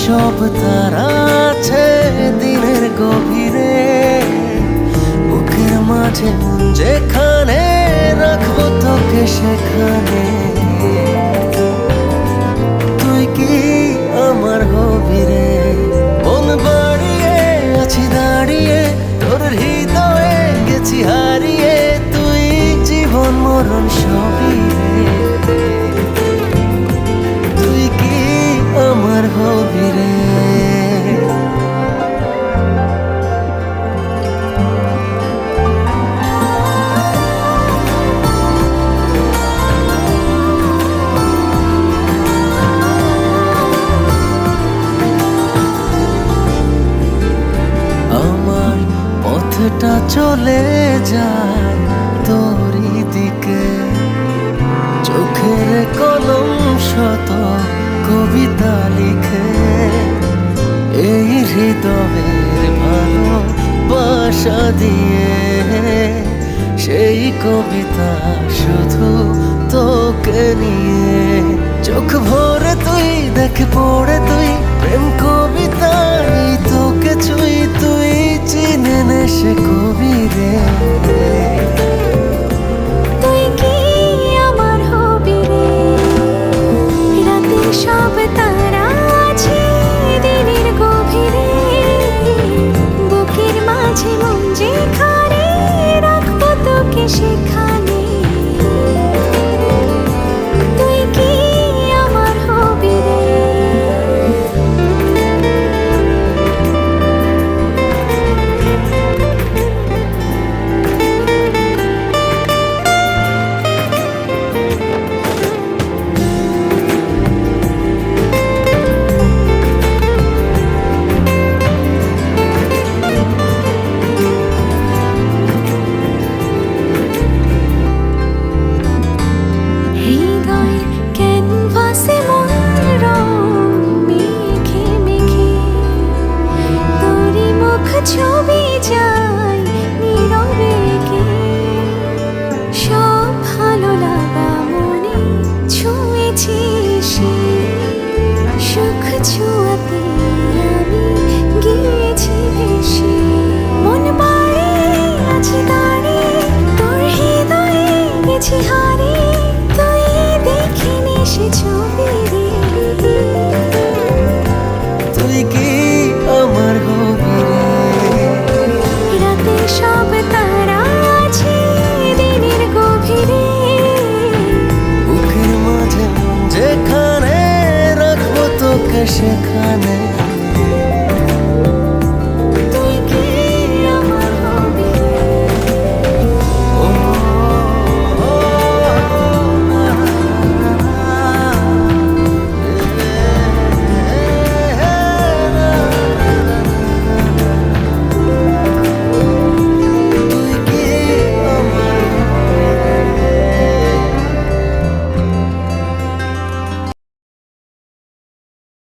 সব তারা আছে দিনের গভীরে, বুকের মাঝে মন যেখানে রাখবো তোকে সেখানে। তুই কি আমার হবি রে? মন বাড়িয়ে আছি দাঁড়িয়ে, তোর হৃদয়ে গেছি হারিয়ে। তুই জীবন মরণ সবই রে, তুই কি আমার হবি রে? আমার পথটা চলে যায় তোরই দিকে, চোখের কলম শত কবিতা লিখে। এই হৃদয়ের ভালোবাসা দিয়ে সেই কবিতা শুধু তোকে নিয়ে। চোখ ভরে তুই দেখ পড়ে তুই প্রেম কবিতায় তোকে ছুঁই। তুই চিনে নে সে কবি রে, তুই কি আমার হবি রে? রাতে সব তারা আছে দিনের গভীরে, বুকের মাঝে মন যেখানে রাখবো তোকে সেখানে। তুই কি আমার হবি রে? ছবি যায় নীরবে কে, সব ভালো লাগা মনে ছুঁয়েছি সে। সুখ ছোঁয়াতে আমি গিয়েছি ভেসে, মন বাড়ি আছে দাঁড়িয়ে তোর হৃদয়ে গেছি হারিয়ে। তুই দেখিনি সে ছবি রে, তুই কি আমার হবি রে? সব তারা আছে দিনের গভীরে, বুকের মাঝে মন যেখানে রাখবো তোকে সেখানে।